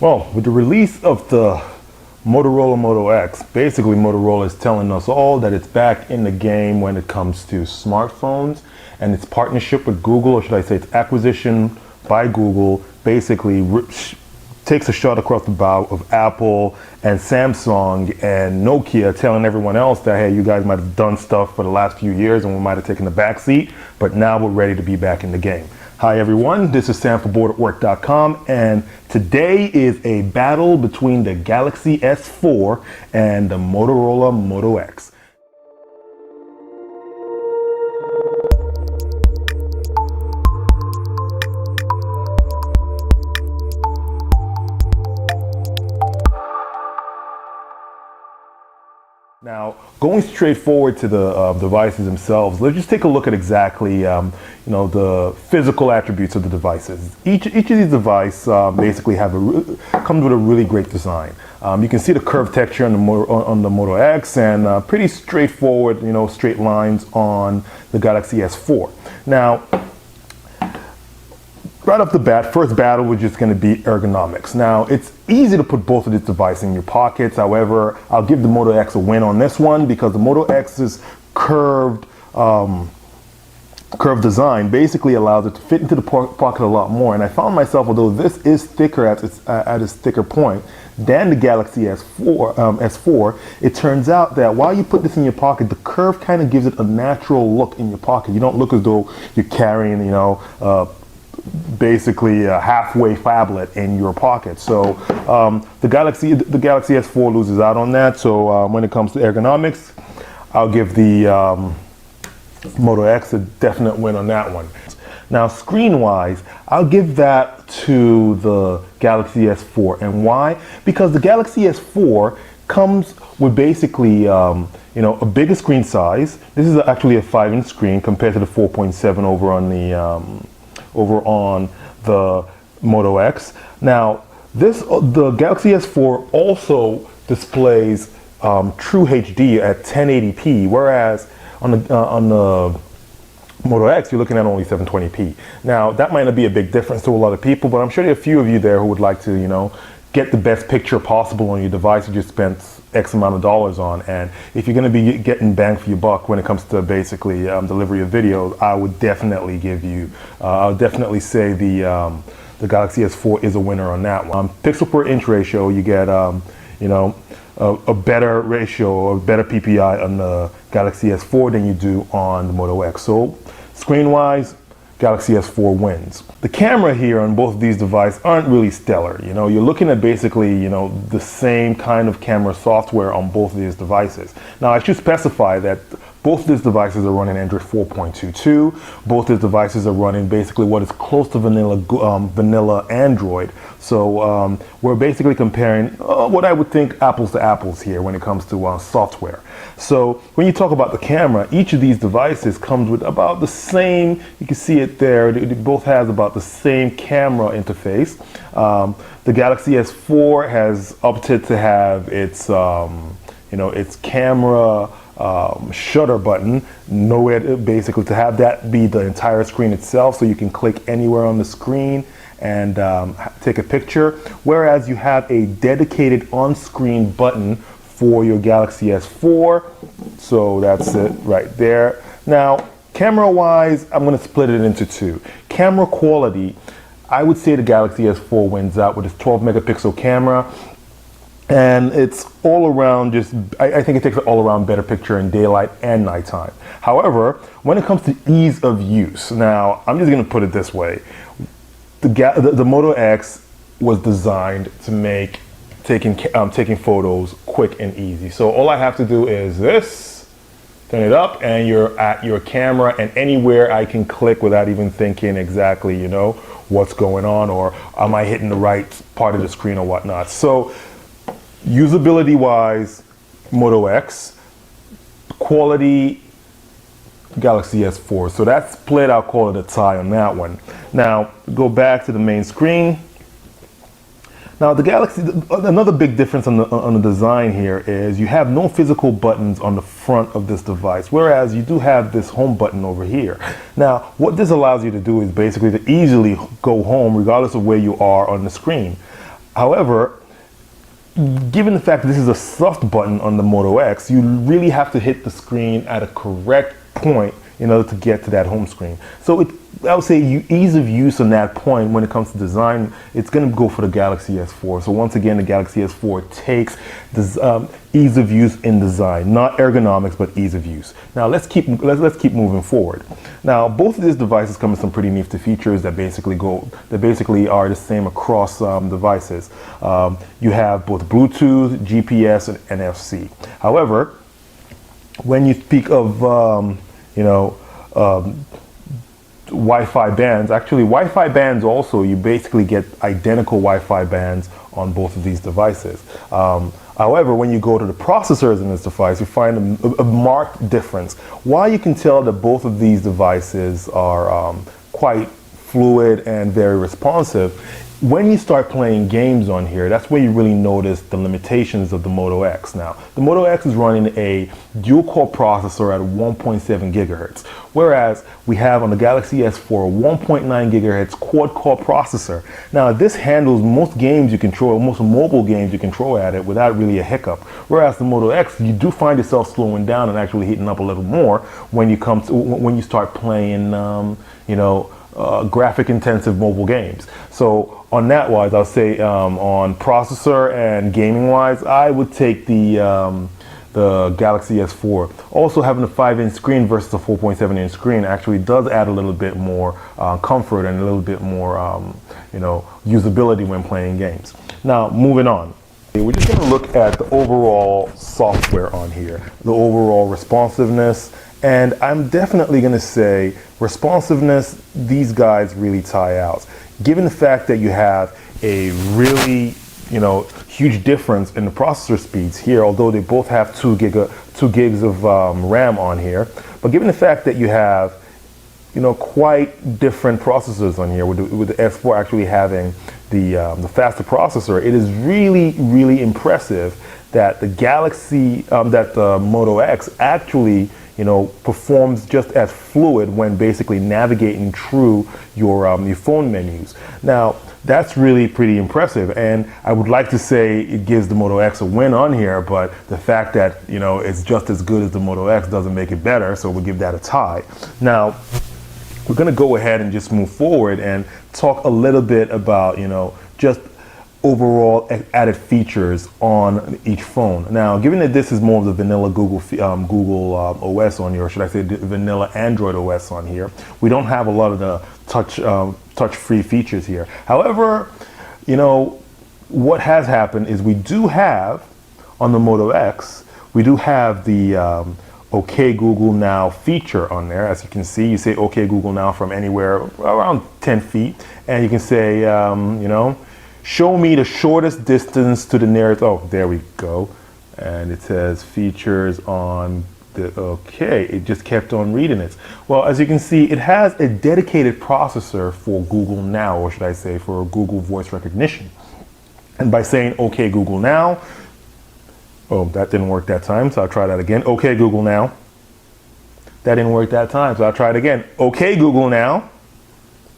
Well, with the release of the Motorola Moto X, basically Motorola is telling us all that it's back in the game when it comes to smartphones, and its partnership with Google, or should I say its acquisition by Google, basically takes a shot across the bow of Apple and Samsung and Nokia, telling everyone else that, hey, you guys might have done stuff for the last few years and we might have taken the back seat, but now we're ready to be back in the game. Hi everyone, this is Sam for Booredatwork.com, and today is a battle between the Galaxy S4 and the Motorola Moto X. Now, going straight forward to the devices themselves, let's just take a look at exactly the physical attributes of the devices. Each of these devices basically comes with a really great design. You can see the curved texture on the Moto X, and pretty straightforward, straight lines on the Galaxy S4. Now, right off the bat, first battle was just going to be ergonomics. Now, it's easy to put both of these devices in your pockets. However, I'll give the Moto X a win on this one because the Moto X's curved design basically allows it to fit into the pocket a lot more. And I found myself, although this is thicker at its thicker point than the Galaxy S4, it turns out that while you put this in your pocket, the curve kind of gives it a natural look in your pocket. You don't look as though you're carrying, basically a halfway phablet in your pocket. So the Galaxy S4 loses out on that. So when it comes to ergonomics, I'll give the Moto X a definite win on that one. Now, screen-wise, I'll give that to the Galaxy S4. And why? Because the Galaxy S4 comes with basically a bigger screen size. This is actually a 5-inch screen compared to the 4.7 over on the Moto X. Now, the Galaxy S4 also displays true HD at 1080p, whereas on the Moto X, you're looking at only 720p. Now, that might not be a big difference to a lot of people, but I'm sure there are a few of you there who would like to, get the best picture possible on your device you just spent X amount of dollars on. And if you're going to be getting bang for your buck when it comes to basically delivery of videos, I would definitely I'll definitely say the Galaxy S4 is a winner on that one. Pixel per inch ratio, you get a better ratio, a better PPI on the Galaxy S4 than you do on the Moto X. So screen-wise, Galaxy S4 wins. The camera here on both of these devices aren't really stellar. You're looking at basically, the same kind of camera software on both of these devices. Now, I should specify that both of these devices are running Android 4.22. Both of these devices are running basically what is close to vanilla Android. So we're basically comparing what I would think apples to apples here when it comes to software. So when you talk about the camera, each of these devices comes with about the same, you can see it there, it both has about the same camera interface. The Galaxy S4 has opted to have its, its camera shutter button, nowhere basically to have that be the entire screen itself, so you can click anywhere on the screen and take a picture, whereas you have a dedicated on-screen button for your Galaxy S4. So that's it right there. Now, camera-wise, I'm going to split it into two. Camera quality, I would say the Galaxy S4 wins out with its 12 megapixel camera. And it's all around I think it takes an all around better picture in daylight and nighttime. However, when it comes to ease of use, now I'm just going to put it this way. The Moto X was designed to make taking photos quick and easy. So all I have to do is this, turn it up, and you're at your camera, and anywhere I can click without even thinking exactly, what's going on, or am I hitting the right part of the screen or whatnot. So usability wise, Moto X. Quality, Galaxy S4. So that split, I'll call it a tie on that one. Now, go back to the main screen. Now, the Galaxy, another big difference on the design here is you have no physical buttons on the front of this device, whereas you do have this home button over here. Now, what this allows you to do is basically to easily go home regardless of where you are on the screen. However, given the fact that this is a soft button on the Moto X, you really have to hit the screen at a correct point in order to get to that home screen. So I would say ease of use on that point when it comes to design, it's going to go for the Galaxy S4. So once again, the Galaxy S4 takes this, ease of use in design, not ergonomics, but ease of use. Now let's keep moving forward. Now both of these devices come with some pretty nifty features that basically are the same across devices. You have both Bluetooth, GPS, and NFC. However, when you speak of Wi-Fi bands. Actually, Wi-Fi bands also, you basically get identical Wi-Fi bands on both of these devices. However, when you go to the processors in this device, you find a marked difference. While you can tell that both of these devices are quite fluid and very responsive, when you start playing games on here, that's where you really notice the limitations of the Moto X. Now, the Moto X is running a dual-core processor at 1.7 gigahertz, whereas we have on the Galaxy S4 a 1.9 gigahertz quad-core processor. Now, this handles most games you control, most mobile games you control at it without really a hiccup. Whereas the Moto X, you do find yourself slowing down and actually heating up a little more when you start playing, graphic-intensive mobile games. So on that wise, I'll say on processor and gaming wise, I would take the Galaxy S4. Also, having a 5-inch screen versus a 4.7-inch screen actually does add a little bit more comfort and a little bit more usability when playing games. Now, moving on. We're just going to look at the overall software on here, the overall responsiveness, and I'm definitely going to say responsiveness, these guys really tie out. Given the fact that you have a really, huge difference in the processor speeds here, although they both have 2 gigs of RAM on here, but given the fact that you have, quite different processors on here, with the S4 actually having the faster processor, it is really, really impressive that the Moto X actually performs just as fluid when basically navigating through your phone menus. Now, that's really pretty impressive, and I would like to say it gives the Moto X a win on here, but the fact that it's just as good as the Moto X doesn't make it better, so we'll give that a tie. Now, we're going to go ahead and just move forward and talk a little bit about just overall added features on each phone. Now, given that this is more of the vanilla Google OS on here, or should I say the vanilla Android OS on here, we don't have a lot of the touch-free features here. However, what has happened is we do have on the Moto X, we do have the OK Google Now feature on there. As you can see, you say OK Google Now from anywhere around 10 feet, and you can say, show me the shortest distance to the nearest, oh, there we go. And it says features on the, okay, it just kept on reading it. Well, as you can see, it has a dedicated processor for Google Now, or should I say for Google voice recognition. And by saying, okay, Google Now, oh, that didn't work that time, so I'll try that again. Okay, Google Now. That didn't work that time, so I'll try it again. Okay, Google Now.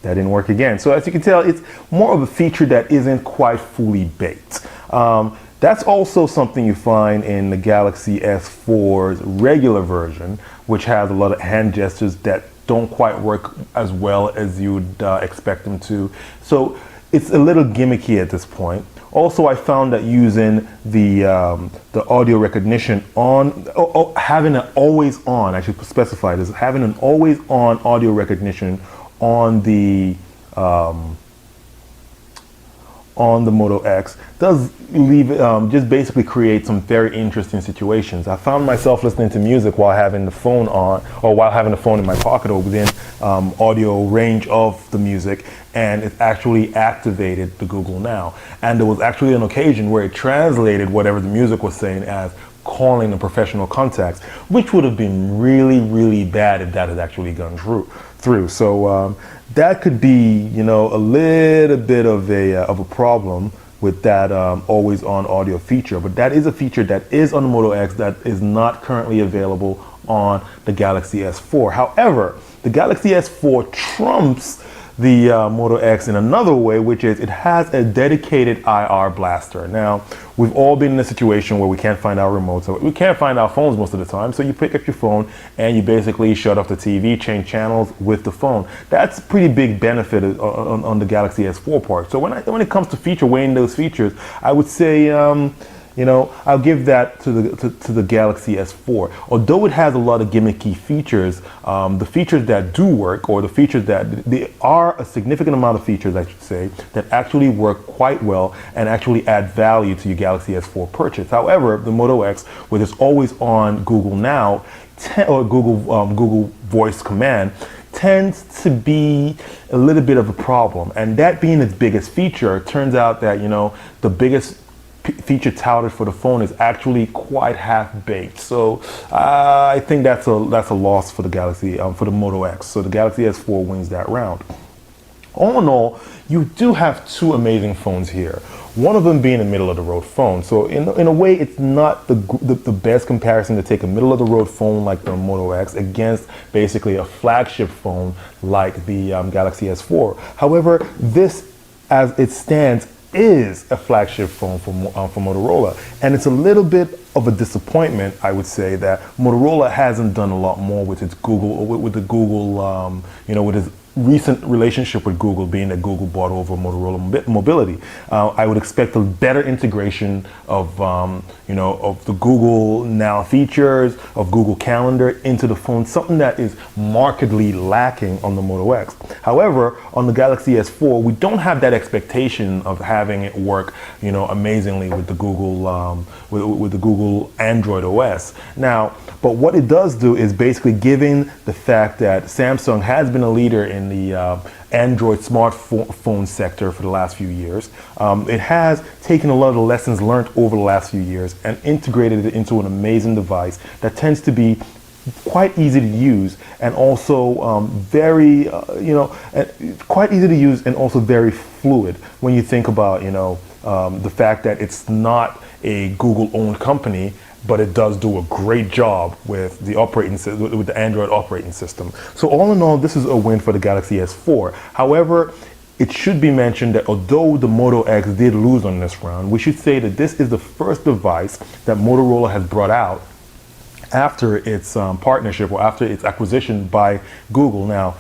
That didn't work again. So as you can tell, it's more of a feature that isn't quite fully baked. That's also something you find in the Galaxy S4's regular version, which has a lot of hand gestures that don't quite work as well as you'd expect them to. So it's a little gimmicky at this point. Also, I found that using the audio recognition on, having an always on, I should specify this, having an always on audio recognition on the Moto X does leave just basically create some very interesting situations. I found myself listening to music while having the phone on, or while having the phone in my pocket or within audio range of the music, and it actually activated the Google Now. And there was actually an occasion where it translated whatever the music was saying as calling a professional contact, which would have been really, really bad if that had actually gone through. So that could be, a little bit of a problem with that always on audio feature. But that is a feature that is on the Moto X that is not currently available on the Galaxy S4. However, the Galaxy S4 trumps the Moto X in another way, which is it has a dedicated IR blaster. Now, we've all been in a situation where we can't find our remotes, so we can't find our phones most of the time, so you pick up your phone and you basically shut off the TV, change channels with the phone. That's a pretty big benefit on the Galaxy S4 part. So when it comes to weighing those features, I would say, I'll give that to the Galaxy S4. Although it has a lot of gimmicky features, the features that do work, or the features that, there are a significant amount of features, I should say, that actually work quite well and actually add value to your Galaxy S4 purchase. However, the Moto X, with its always on Google Now, or Google Voice Command, tends to be a little bit of a problem. And that being its biggest feature, it turns out that, the biggest feature touted for the phone is actually quite half-baked. So I think that's a loss for the Galaxy, for the Moto X. So the Galaxy S4 wins that round. All in all, you do have two amazing phones here. One of them being a middle-of-the-road phone. So in a way, it's not the best comparison to take a middle-of-the-road phone like the Moto X against basically a flagship phone like the Galaxy S4. However, this, as it stands, is a flagship phone for Motorola, and it's a little bit of a disappointment, I would say, that Motorola hasn't done a lot more with its Google, or with the Google, with its recent relationship with Google, being that Google bought over Motorola Mobility. I would expect a better integration of, of the Google Now features, of Google Calendar into the phone, something that is markedly lacking on the Moto X. However, on the Galaxy S4, we don't have that expectation of having it work, amazingly with the Google, with the Google Android OS. Now, but what it does do is basically, given the fact that Samsung has been a leader in the Android smartphone sector for the last few years, it has taken a lot of the lessons learned over the last few years and integrated it into an amazing device that tends to be quite easy to use, and also very, quite easy to use and also very fluid when you think about, the fact that it's not a Google-owned company, but it does do a great job with the with the Android operating system. So all in all, this is a win for the Galaxy S4. However, it should be mentioned that although the Moto X did lose on this round, we should say that this is the first device that Motorola has brought out after its partnership, or after its acquisition by Google. Now,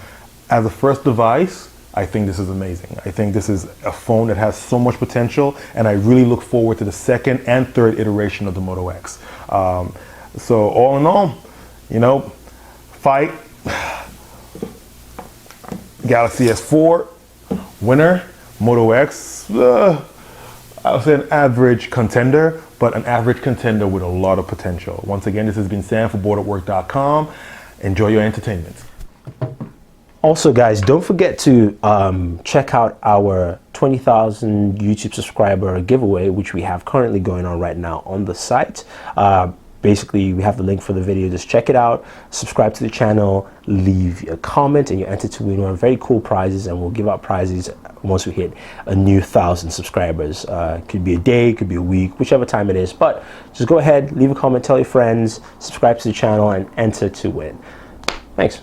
as a first device, I think this is amazing. I think this is a phone that has so much potential, and I really look forward to the second and third iteration of the Moto X. So all in all, fight. Galaxy S4, winner. Moto X, I would say an average contender, but an average contender with a lot of potential. Once again, this has been Sam for Booredatwork.com. Enjoy your entertainment. Also, guys, don't forget to check out our 20,000 YouTube subscriber giveaway, which we have currently going on right now on the site. Basically, we have the link for the video. Just check it out, subscribe to the channel, leave a comment, and you're entered to win one very cool prizes, and we'll give out prizes once we hit a new 1,000 subscribers. Could be a day, could be a week, whichever time it is. But just go ahead, leave a comment, tell your friends, subscribe to the channel, and enter to win. Thanks.